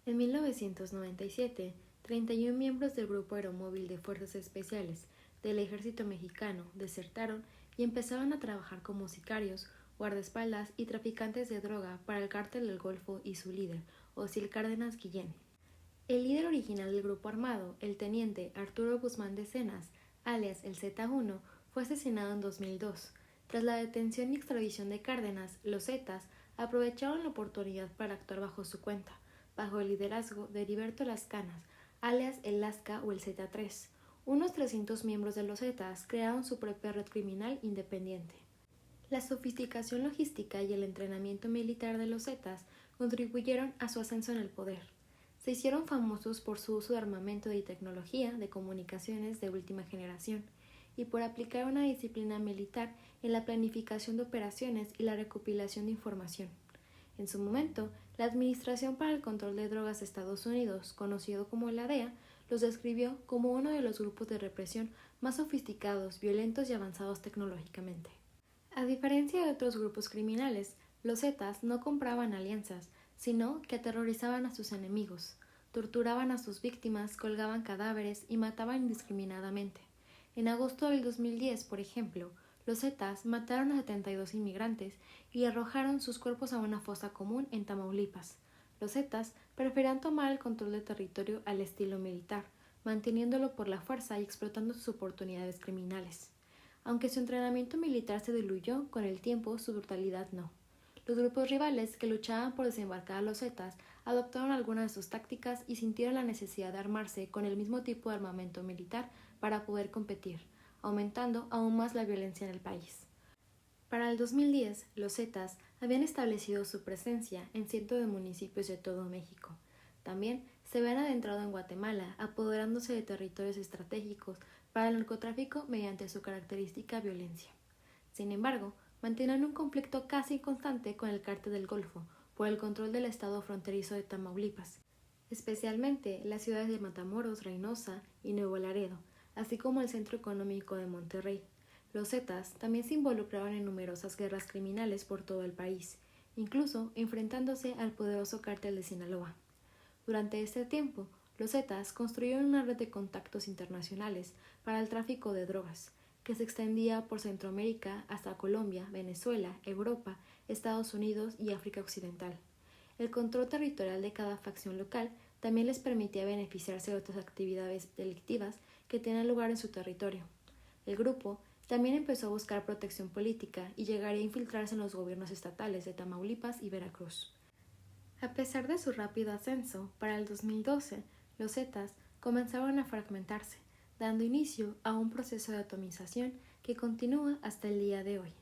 En 1997, 31 miembros del Grupo Aeromóvil de Fuerzas Especiales del Ejército Mexicano desertaron y empezaron a trabajar como sicarios, guardaespaldas y traficantes de droga para el Cártel del Golfo y su líder, Osil Cárdenas Guillén. El líder original del grupo armado, el teniente Arturo Guzmán de Cenas, alias el Z1, fue asesinado en 2002. Tras la detención y extradición de Cárdenas, los Zetas aprovecharon la oportunidad para actuar bajo su cuenta, bajo el liderazgo de Heriberto Lascanas, alias el Lasca o el Z3. Unos 300 miembros de los Zetas crearon su propia red criminal independiente. La sofisticación logística y el entrenamiento militar de los Zetas contribuyeron a su ascenso en el poder. Se hicieron famosos por su uso de armamento y tecnología de comunicaciones de última generación y por aplicar una disciplina militar en la planificación de operaciones y la recopilación de información. En su momento, la Administración para el Control de Drogas de Estados Unidos, conocido como la DEA, los describió como uno de los grupos de represión más sofisticados, violentos y avanzados tecnológicamente. A diferencia de otros grupos criminales, los Zetas no compraban alianzas, sino que aterrorizaban a sus enemigos, torturaban a sus víctimas, colgaban cadáveres y mataban indiscriminadamente. En agosto del 2010, por ejemplo, los Zetas mataron a 72 inmigrantes y arrojaron sus cuerpos a una fosa común en Tamaulipas. Los Zetas preferían tomar el control del territorio al estilo militar, manteniéndolo por la fuerza y explotando sus oportunidades criminales. Aunque su entrenamiento militar se diluyó, con el tiempo su brutalidad no. Los grupos rivales que luchaban por desembarcar a los Zetas adoptaron algunas de sus tácticas y sintieron la necesidad de armarse con el mismo tipo de armamento militar para poder competir, aumentando aún más la violencia en el país. Para el 2010, los Zetas habían establecido su presencia en cientos de municipios de todo México. También se habían adentrado en Guatemala, apoderándose de territorios estratégicos para el narcotráfico mediante su característica violencia. Sin embargo, mantenían un conflicto casi constante con el Cártel del Golfo por el control del estado fronterizo de Tamaulipas, especialmente las ciudades de Matamoros, Reynosa y Nuevo Laredo, así como el centro económico de Monterrey. Los Zetas también se involucraban en numerosas guerras criminales por todo el país, incluso enfrentándose al poderoso Cártel de Sinaloa. Durante este tiempo, los Zetas construyeron una red de contactos internacionales para el tráfico de drogas, que se extendía por Centroamérica hasta Colombia, Venezuela, Europa, Estados Unidos y África Occidental. El control territorial de cada facción local también les permitía beneficiarse de otras actividades delictivas que tenían lugar en su territorio. El grupo también empezó a buscar protección política y llegaría a infiltrarse en los gobiernos estatales de Tamaulipas y Veracruz. A pesar de su rápido ascenso, para el 2012, los Zetas comenzaron a fragmentarse, dando inicio a un proceso de atomización que continúa hasta el día de hoy.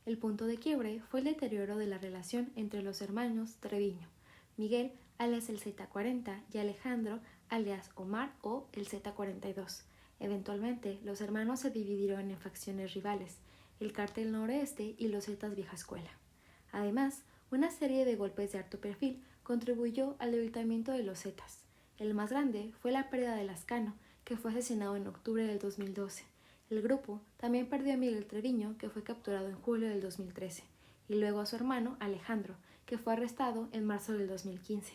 El punto de quiebre fue el deterioro de la relación entre los hermanos Treviño, Miguel alias el Z40 y Alejandro alias Omar o el Z42. Eventualmente, los hermanos se dividieron en facciones rivales, el Cártel Noreste y los Zetas Vieja Escuela. Además, una serie de golpes de alto perfil contribuyó al debilitamiento de los Zetas. El más grande fue la pérdida de Lascano, que fue asesinado en octubre del 2012. El grupo también perdió a Miguel Treviño, que fue capturado en julio del 2013, y luego a su hermano Alejandro, que fue arrestado en marzo del 2015.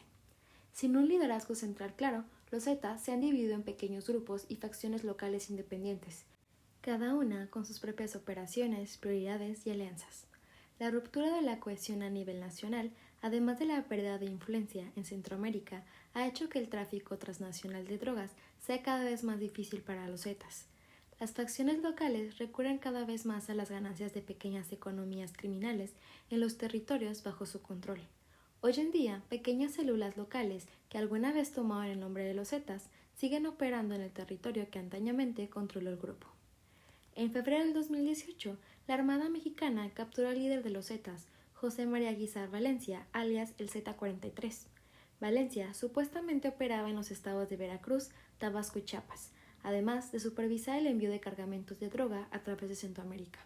Sin un liderazgo central claro, los Zetas se han dividido en pequeños grupos y facciones locales independientes, cada una con sus propias operaciones, prioridades y alianzas. La ruptura de la cohesión a nivel nacional, además de la pérdida de influencia en Centroamérica, ha hecho que el tráfico transnacional de drogas sea cada vez más difícil para los Zetas. Las facciones locales recurren cada vez más a las ganancias de pequeñas economías criminales en los territorios bajo su control. Hoy en día, pequeñas células locales que alguna vez tomaban el nombre de los Zetas siguen operando en el territorio que antañamente controló el grupo. En febrero del 2018, la Armada Mexicana capturó al líder de los Zetas, José María Guízar Valencia, alias el Z43. Valencia supuestamente operaba en los estados de Veracruz, Tabasco y Chiapas, además de supervisar el envío de cargamentos de droga a través de Centroamérica.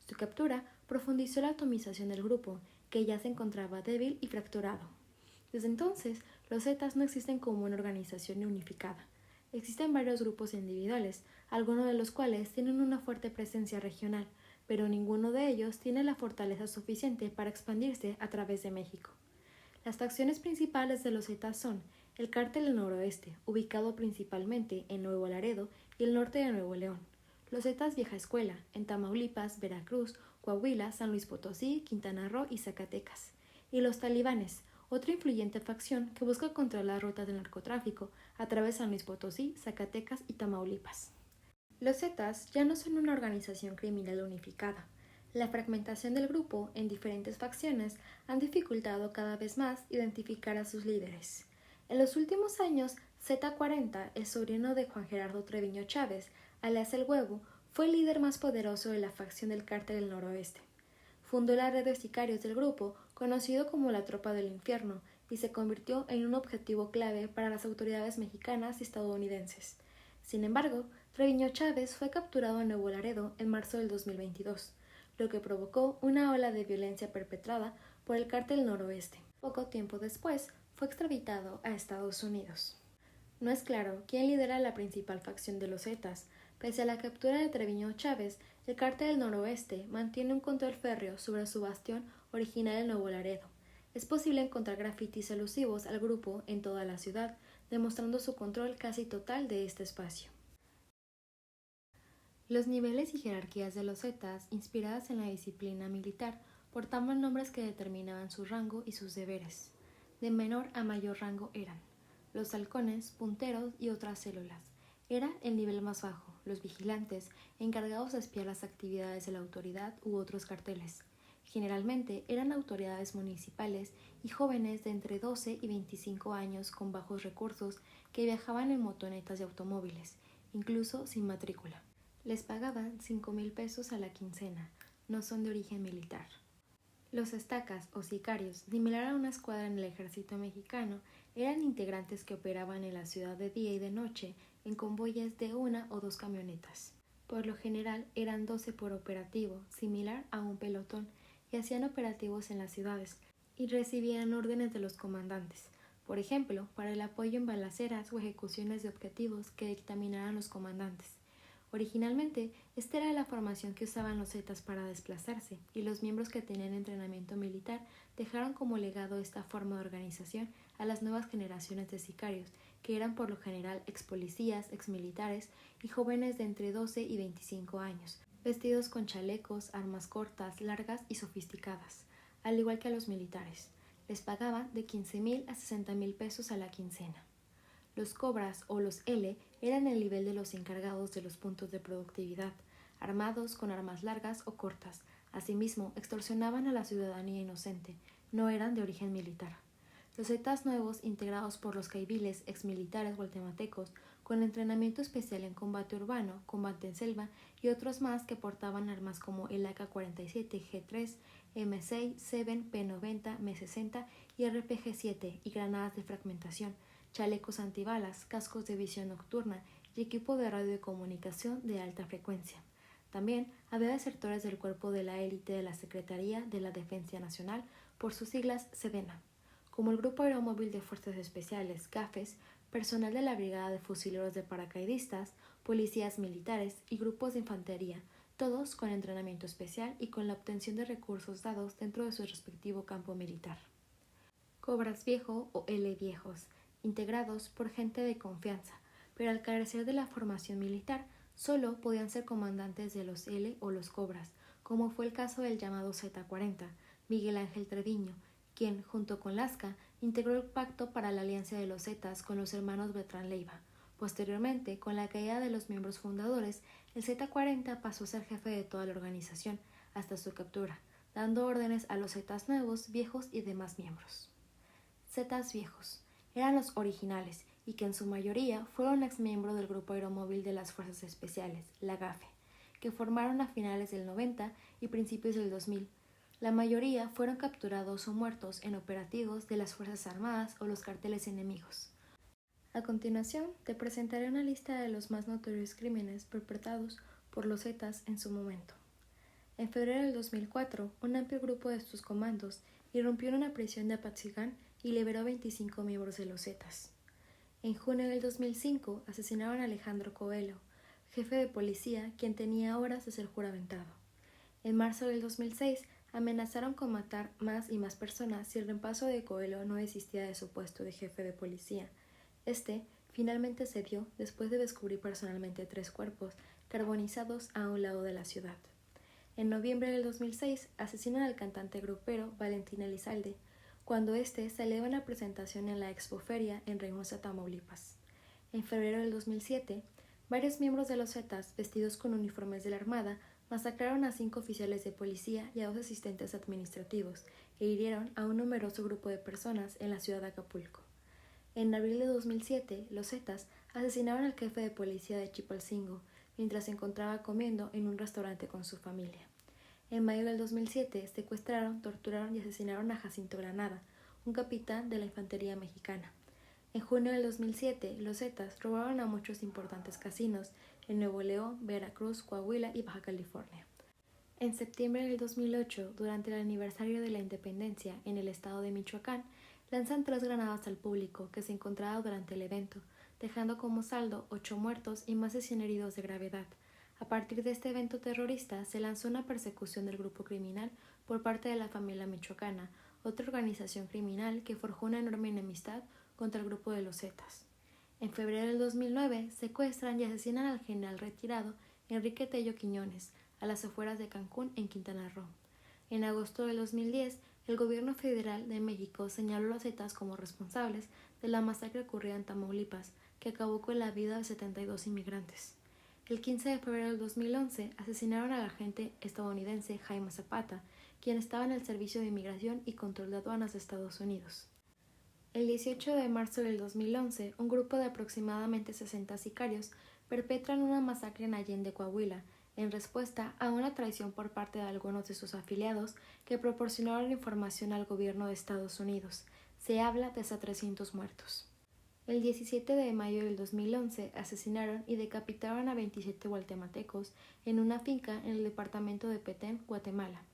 Su captura profundizó la atomización del grupo, que ya se encontraba débil y fracturado. Desde entonces, los Zetas no existen como una organización unificada. Existen varios grupos individuales, algunos de los cuales tienen una fuerte presencia regional, pero ninguno de ellos tiene la fortaleza suficiente para expandirse a través de México. Las facciones principales de los Zetas son el Cártel del Noroeste, ubicado principalmente en Nuevo Laredo y el norte de Nuevo León. Los Zetas Vieja Escuela, en Tamaulipas, Veracruz, Coahuila, San Luis Potosí, Quintana Roo y Zacatecas. Y los Talibanes, otra influyente facción que busca controlar las rutas del narcotráfico a través de San Luis Potosí, Zacatecas y Tamaulipas. Los Zetas ya no son una organización criminal unificada. La fragmentación del grupo en diferentes facciones han dificultado cada vez más identificar a sus líderes. En los últimos años, Z40, el sobrino de Juan Gerardo Treviño Chávez, alias El Huevo, fue el líder más poderoso de la facción del Cártel del Noroeste. Fundó la red de sicarios del grupo, conocido como la Tropa del Infierno, y se convirtió en un objetivo clave para las autoridades mexicanas y estadounidenses. Sin embargo, Treviño Chávez fue capturado en Nuevo Laredo en marzo del 2022, lo que provocó una ola de violencia perpetrada por el Cártel Noroeste. Poco tiempo después, fue extraditado a Estados Unidos. No es claro quién lidera la principal facción de los Zetas. Pese a la captura de Treviño Chávez, el Cártel del Noroeste mantiene un control férreo sobre su bastión original en Nuevo Laredo. Es posible encontrar grafitis alusivos al grupo en toda la ciudad, demostrando su control casi total de este espacio. Los niveles y jerarquías de los Zetas, inspiradas en la disciplina militar, portaban nombres que determinaban su rango y sus deberes. De menor a mayor rango eran los halcones, punteros y otras células. Era el nivel más bajo, los vigilantes, encargados de espiar las actividades de la autoridad u otros carteles. Generalmente eran autoridades municipales y jóvenes de entre 12 y 25 años con bajos recursos que viajaban en motonetas y automóviles, incluso sin matrícula. Les pagaban 5,000 pesos a la quincena, no son de origen militar. Los estacas o sicarios, similar a una escuadra en el ejército mexicano, eran integrantes que operaban en la ciudad de día y de noche en convoyes de 1 o 2 camionetas. Por lo general eran 12 por operativo, similar a un pelotón, y hacían operativos en las ciudades y recibían órdenes de los comandantes, por ejemplo, para el apoyo en balaceras o ejecuciones de objetivos que dictaminaran los comandantes. Originalmente, esta era la formación que usaban los Zetas para desplazarse, y los miembros que tenían entrenamiento militar dejaron como legado esta forma de organización a las nuevas generaciones de sicarios, que eran por lo general expolicías, exmilitares y jóvenes de entre 12 y 25 años, vestidos con chalecos, armas cortas, largas y sofisticadas, al igual que a los militares. Les pagaban de 15,000 a 60,000 pesos a la quincena. Los cobras o los L eran el nivel de los encargados de los puntos de productividad, armados con armas largas o cortas. Asimismo, extorsionaban a la ciudadanía inocente, no eran de origen militar. Los Zetas nuevos, integrados por los caiviles exmilitares guatemaltecos, con entrenamiento especial en combate urbano, combate en selva y otros más que portaban armas como el AK-47, G3, M6, 7, P90, M60 y RPG-7 y granadas de fragmentación, chalecos antibalas, cascos de visión nocturna y equipo de radio de comunicación de alta frecuencia. También había desertores del cuerpo de la élite de la Secretaría de la Defensa Nacional, por sus siglas SEDENA, como el Grupo Aeromóvil de Fuerzas Especiales, GAFES, personal de la Brigada de Fusileros de Paracaidistas, policías militares y grupos de infantería, todos con entrenamiento especial y con la obtención de recursos dados dentro de su respectivo campo militar. Cobras viejo o L viejos, integrados por gente de confianza, pero al carecer de la formación militar, solo podían ser comandantes de los L o los Cobras, como fue el caso del llamado Z40, Miguel Ángel Treviño, quien, junto con Lasca, integró el pacto para la alianza de los Zetas con los hermanos Beltrán Leiva. Posteriormente, con la caída de los miembros fundadores, el Z40 pasó a ser jefe de toda la organización, hasta su captura, dando órdenes a los Zetas nuevos, viejos y demás miembros. Zetas viejos eran los originales y que en su mayoría fueron exmiembros del Grupo Aeromóvil de las Fuerzas Especiales, la GAFE, que formaron a finales del 90 y principios del 2000. La mayoría fueron capturados o muertos en operativos de las Fuerzas Armadas o los carteles enemigos. A continuación, te presentaré una lista de los más notorios crímenes perpetrados por los Zetas en su momento. En febrero del 2004, un amplio grupo de sus comandos irrumpió en una prisión de Apatzingán y liberó a 25 miembros de los Zetas. En junio del 2005 asesinaron a Alejandro Coelho, jefe de policía, quien tenía horas de ser juramentado. En marzo del 2006 amenazaron con matar más y más personas si el reemplazo de Coelho no desistía de su puesto de jefe de policía. Este finalmente cedió después de descubrir personalmente 3 cuerpos carbonizados a un lado de la ciudad. En noviembre del 2006 asesinan al cantante grupero Valentín Elizalde, cuando éste salió a una presentación en la Expoferia en Reynosa, Tamaulipas. En febrero del 2007, varios miembros de los Zetas, vestidos con uniformes de la Armada, masacraron a 5 oficiales de policía y a 2 asistentes administrativos e hirieron a un numeroso grupo de personas en la ciudad de Acapulco. En abril de 2007, los Zetas asesinaron al jefe de policía de Chipalcingo mientras se encontraba comiendo en un restaurante con su familia. En mayo del 2007, secuestraron, torturaron y asesinaron a Jacinto Granada, un capitán de la infantería mexicana. En junio del 2007, los Zetas robaron a muchos importantes casinos en Nuevo León, Veracruz, Coahuila y Baja California. En septiembre del 2008, durante el aniversario de la independencia en el estado de Michoacán, lanzan 3 granadas al público que se encontraba durante el evento, dejando como saldo 8 muertos y más de 100 heridos de gravedad. A partir de este evento terrorista se lanzó una persecución del grupo criminal por parte de la familia michoacana, otra organización criminal que forjó una enorme enemistad contra el grupo de los Zetas. En febrero del 2009 secuestran y asesinan al general retirado Enrique Tello Quiñones, a las afueras de Cancún, en Quintana Roo. En agosto del 2010, el gobierno federal de México señaló a los Zetas como responsables de la masacre ocurrida en Tamaulipas, que acabó con la vida de 72 inmigrantes. El 15 de febrero del 2011 asesinaron al agente estadounidense Jaime Zapata, quien estaba en el Servicio de Inmigración y Control de Aduanas de Estados Unidos. El 18 de marzo del 2011, un grupo de aproximadamente 60 sicarios perpetran una masacre en Allende, Coahuila, en respuesta a una traición por parte de algunos de sus afiliados que proporcionaron información al gobierno de Estados Unidos. Se habla de hasta 300 muertos. El 17 de mayo del 2011 asesinaron y decapitaron a 27 guatemaltecos en una finca en el departamento de Petén, Guatemala.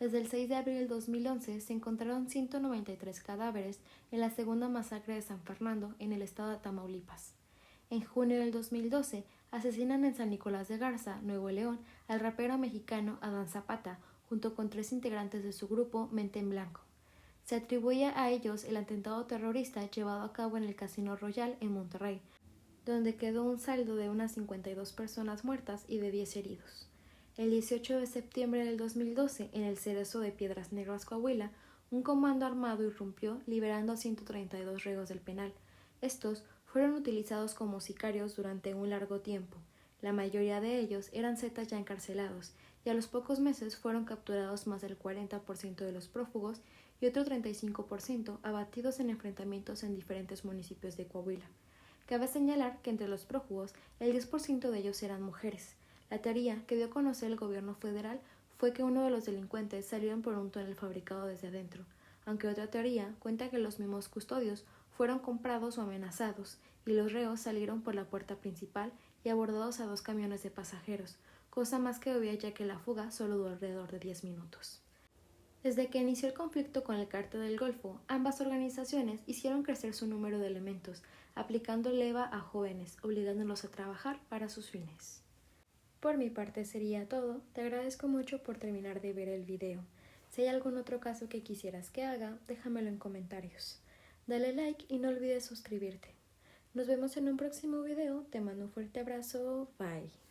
Desde el 6 de abril del 2011 se encontraron 193 cadáveres en la segunda masacre de San Fernando en el estado de Tamaulipas. En junio del 2012 asesinan en San Nicolás de Garza, Nuevo León, al rapero mexicano Adán Zapata, junto con 3 integrantes de su grupo Mente en Blanco. Se atribuye a ellos el atentado terrorista llevado a cabo en el Casino Royal en Monterrey, donde quedó un saldo de unas 52 personas muertas y de 10 heridos. El 18 de septiembre del 2012, en el Cerezo de Piedras Negras, Coahuila, un comando armado irrumpió liberando a 132 reos del penal. Estos fueron utilizados como sicarios durante un largo tiempo. La mayoría de ellos eran Zetas ya encarcelados, y a los pocos meses fueron capturados más del 40% de los prófugos y otro 35% abatidos en enfrentamientos en diferentes municipios de Coahuila. Cabe señalar que entre los prófugos, el 10% de ellos eran mujeres. La teoría que dio a conocer el gobierno federal fue que uno de los delincuentes salieron por un túnel fabricado desde adentro, aunque otra teoría cuenta que los mismos custodios fueron comprados o amenazados, y los reos salieron por la puerta principal y abordados a 2 camiones de pasajeros, cosa más que obvia ya que la fuga solo duró alrededor de 10 minutos. Desde que inició el conflicto con el Cártel del Golfo, ambas organizaciones hicieron crecer su número de elementos, aplicando leva a jóvenes, obligándolos a trabajar para sus fines. Por mi parte sería todo. Te agradezco mucho por terminar de ver el video. Si hay algún otro caso que quisieras que haga, déjamelo en comentarios. Dale like y no olvides suscribirte. Nos vemos en un próximo video. Te mando un fuerte abrazo. Bye.